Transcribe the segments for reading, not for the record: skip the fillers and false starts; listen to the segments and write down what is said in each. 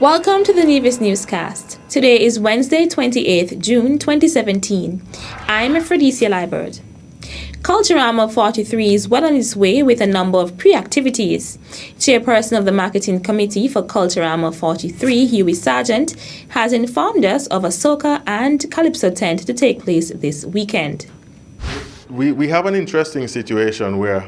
Welcome to the Nevis Newscast. Today is Wednesday, 28th June 2017. I'm Aphrodisia Liebert. Culturama 43 is well on its way with a number of pre-activities. Chairperson of the Marketing Committee for Culturama 43, Huey Sargent, has informed us of a soca and calypso tent to take place this weekend. We have an interesting situation where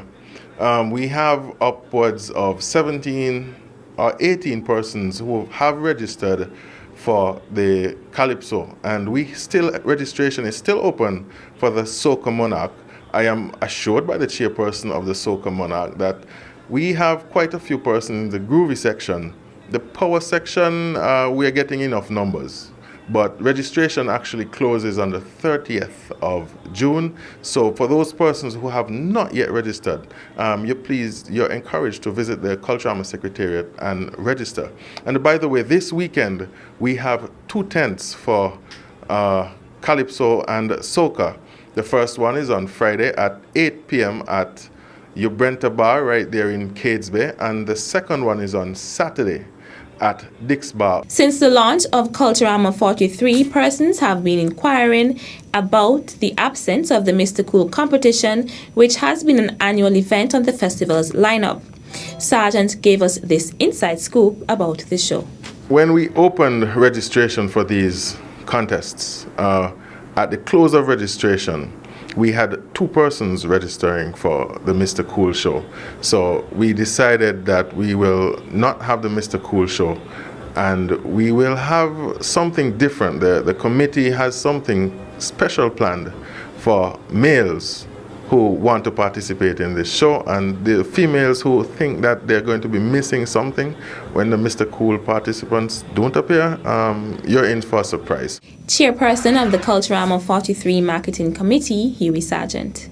we have upwards of 17 or 18 persons who have registered for the Calypso, and registration is still open for the Soca Monarch. I am assured by the chairperson of the Soca Monarch that we have quite a few persons in the groovy section. The power section, we are getting enough numbers, but registration actually closes on the 30th of June. So for those persons who have not yet registered, you're encouraged to visit the Culturama Secretariat and register. And by the way, this weekend we have 2 tents for Calypso and Soca. The first one is on Friday at 8 p.m. at Ubrenta Bar right there in Cades Bay, and the second one is on Saturday at Dick's Bar. Since the launch of Culturama 43, persons have been inquiring about the absence of the Mr. Cool competition, which has been an annual event on the festival's lineup. Sargent gave us this inside scoop about the show. When we opened registration for these contests, at the close of registration, we had 2 persons registering for the Mr. Cool show. So we decided that we will not have the Mr. Cool show, and we will have something different. The committee has something special planned for males who want to participate in this show, and the females who think that they're going to be missing something when the Mr. Cool participants don't appear. You're in for a surprise. Chairperson of the Culturama 43 Marketing Committee, Huey Sargent.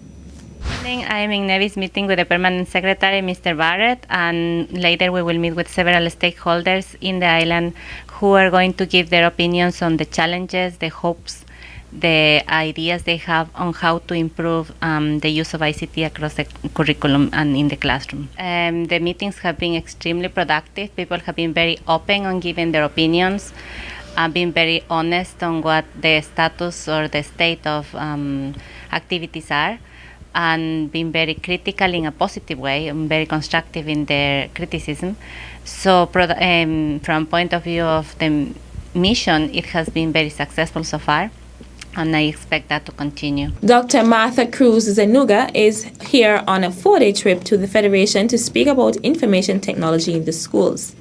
I'm in Nevis meeting with the Permanent Secretary, Mr. Barrett, and later we will meet with several stakeholders in the island who are going to give their opinions on the challenges, the hopes, the ideas they have on how to improve the use of ICT across the curriculum and in the classroom. The meetings have been extremely productive. People have been very open on giving their opinions, being very honest on what the status or the state of activities are, and being very critical in a positive way and very constructive in their criticism. So from point of view of the mission, it has been very successful so far, and I expect that to continue. Dr. Martha Cruz Zenuga is here on a 4-day trip to the Federation to speak about information technology in the schools.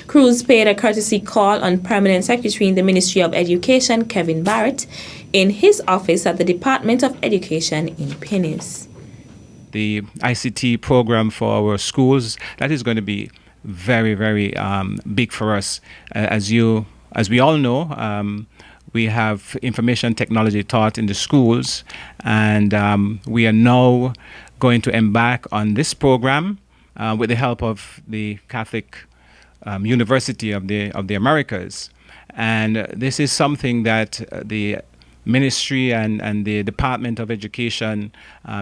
Cruz paid a courtesy call on Permanent Secretary in the Ministry of Education, Kevin Barrett, in his office at the Department of Education in Pennis. The ICT program for our schools, that is going to be very, very big for us. As we all know, we have information technology taught in the schools, and we are now going to embark on this program with the help of the Catholic University of the Americas. And this is something that the ministry and the Department of Education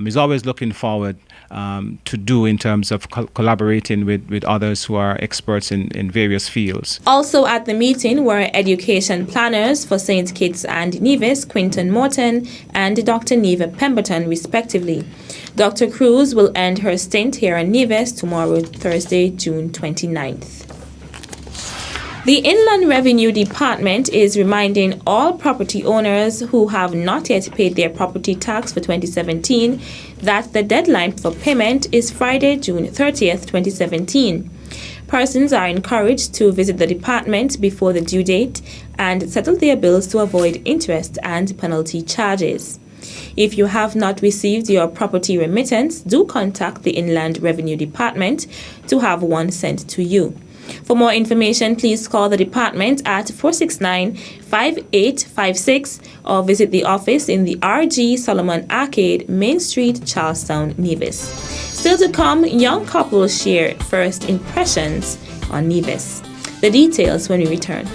is always looking forward to do in terms of collaborating with others who are experts in various fields. Also at the meeting were education planners for St. Kitts and Nevis, Quinton Morton and Dr. Neva Pemberton, respectively. Dr. Cruz will end her stint here in Nevis tomorrow, Thursday, June 29th. The Inland Revenue Department is reminding all property owners who have not yet paid their property tax for 2017 that the deadline for payment is Friday, June 30th, 2017. Persons are encouraged to visit the department before the due date and settle their bills to avoid interest and penalty charges. If you have not received your property remittance, do contact the Inland Revenue Department to have one sent to you. For more information, please call the department at 469-5856 or visit the office in the R.G. Solomon Arcade, Main Street, Charlestown, Nevis. Still to come, young couples share first impressions on Nevis. The details when we return.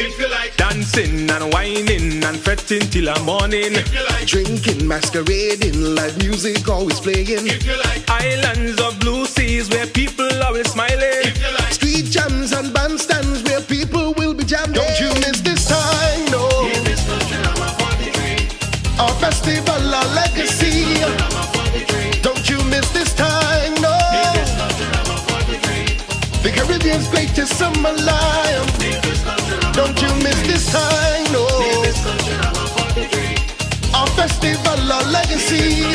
If you like dancing and whining and fretting till the morning. If you like drinking, masquerading, live music always playing. If you like islands of blue seas where people always smiling. If you like street jams and bandstands where people will be jamming. Don't you miss this time, no. Nevis Culturama 43. Our festival, our legacy. Don't you miss this time, no. Nevis Culturama 43. The Caribbean's greatest summer lion. Don't you miss this time, no. Nevis Culturama 43. Our festival, our legacy.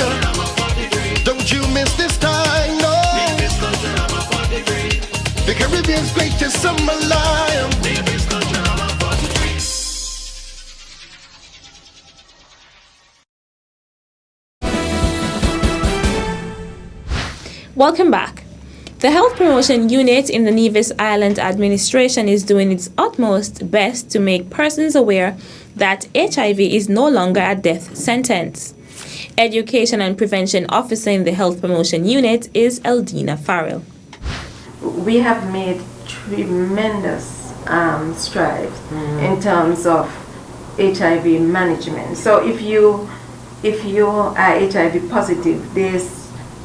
Don't you miss this time, no. Nevis Culturama 43. The Caribbean's greatest summer lion. Nevis Culturama 43. Welcome back. The Health Promotion Unit in the Nevis Island Administration is doing its utmost best to make persons aware that HIV is no longer a death sentence. Education and Prevention Officer in the Health Promotion Unit is Eldina Farrell. We have made tremendous strides in terms of HIV management. So if you are HIV positive, there's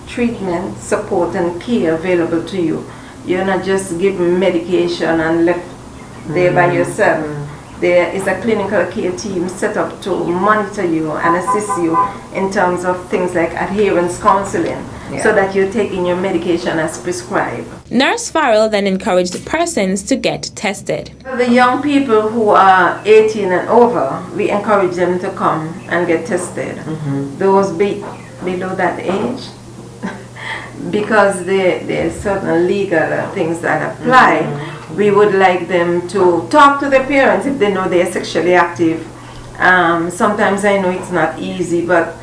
treatment, support and care available to you. You're not just given medication and left there by yourself. There is a clinical care team set up to monitor you and assist you in terms of things like adherence counseling, so that you're taking your medication as prescribed. Nurse Farrell then encouraged persons to get tested. The young people who are 18 and over, we encourage them to come and get tested. Those below that age, because there's certain legal things that apply, we would like them to talk to their parents if they know they're sexually active. Sometimes I know it's not easy, but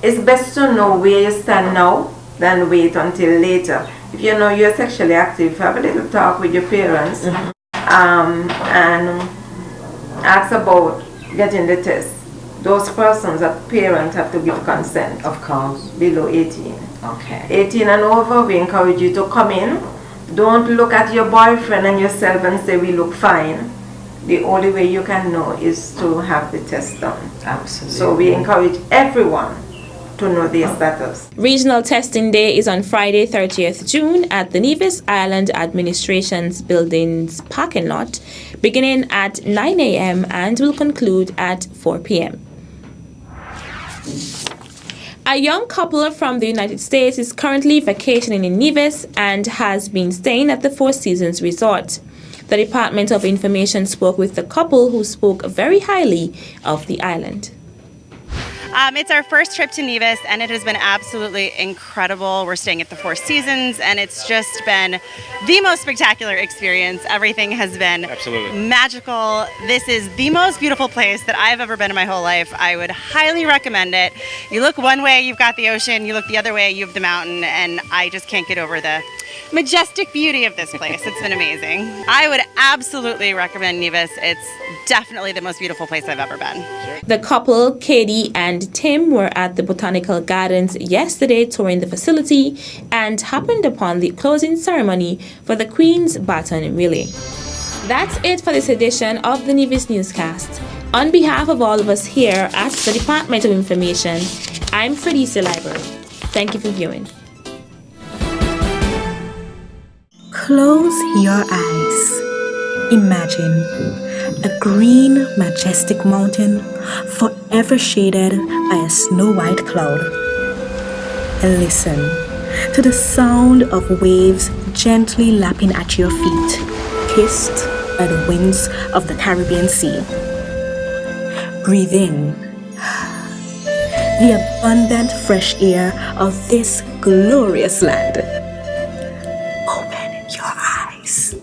it's best to know where you stand now than wait until later. If you know you're sexually active, have a little talk with your parents and ask about getting the test. Those persons, a parent, have to give consent. Of course. Below 18. Okay. 18 and over, we encourage you to come in. Don't look at your boyfriend and yourself and say we look fine. The only way you can know is to have the test done. Absolutely. So we encourage everyone to know their status. Regional Testing Day is on Friday, 30th June at the Nevis Island Administration's building's parking lot, beginning at 9 a.m. and will conclude at 4 p.m. A young couple from the United States is currently vacationing in Nevis and has been staying at the Four Seasons Resort. The Department of Information spoke with the couple, who spoke very highly of the island. It's our first trip to Nevis, and it has been absolutely incredible. We're staying at the Four Seasons, and it's just been the most spectacular experience. Everything has been magical. This is the most beautiful place that I've ever been in my whole life. I would highly recommend it. You look one way, you've got the ocean. You look the other way, you have the mountain, and I just can't get over the majestic beauty of this place. It's been amazing. I would absolutely recommend Nevis. It's definitely the most beautiful place I've ever been. The couple, Katie and Tim, were at the Botanical Gardens yesterday touring the facility and happened upon the closing ceremony for the Queen's Baton Relay. That's it for this edition of the Nevis Newscast. On behalf of all of us here at the Department of Information, I'm Fredisa Library. Thank you for viewing. Close your eyes. Imagine a green, majestic mountain forever shaded by a snow-white cloud. And listen to the sound of waves gently lapping at your feet, kissed by the winds of the Caribbean Sea. Breathe in the abundant fresh air of this glorious land. Open your eyes.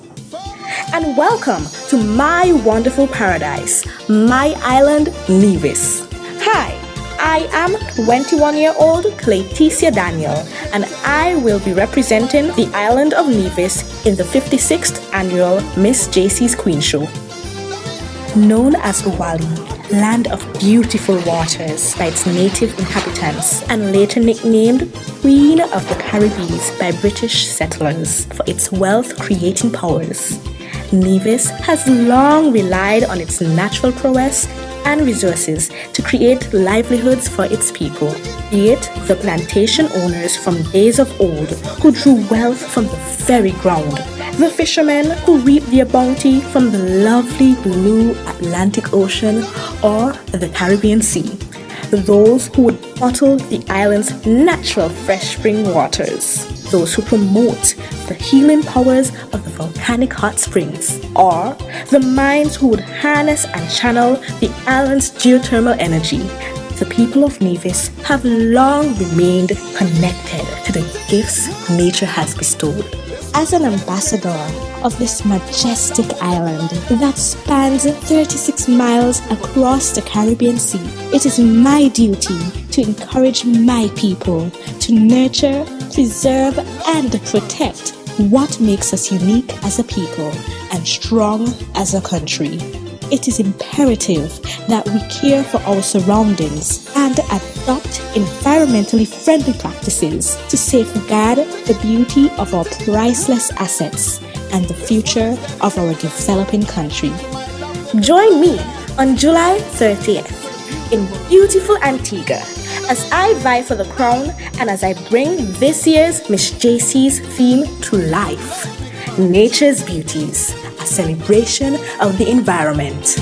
And welcome to my wonderful paradise, my island, Nevis. Hi, I am 21-year-old Claytesia Daniel, and I will be representing the island of Nevis in the 56th annual Miss JC's Queen Show. Known as Owali, land of beautiful waters by its native inhabitants, and later nicknamed Queen of the Caribbean by British settlers for its wealth-creating powers. Nevis has long relied on its natural prowess and resources to create livelihoods for its people, be it the plantation owners from days of old who drew wealth from the very ground, the fishermen who reaped their bounty from the lovely blue Atlantic Ocean or the Caribbean Sea, those who would bottle the island's natural fresh spring waters, those who promote the healing powers of the volcanic hot springs, or the minds who would harness and channel the island's geothermal energy. The people of Nevis have long remained connected to the gifts nature has bestowed. As an ambassador of this majestic island that spans 36 miles across the Caribbean Sea, it is my duty to encourage my people to nurture, preserve, and protect what makes us unique as a people and strong as a country. It is imperative that we care for our surroundings and adopt environmentally friendly practices to safeguard the beauty of our priceless assets and the future of our developing country. Join me on July 30th in beautiful Antigua as I vie for the crown and as I bring this year's Miss JC's theme to life: Nature's Beauties, a celebration of the environment.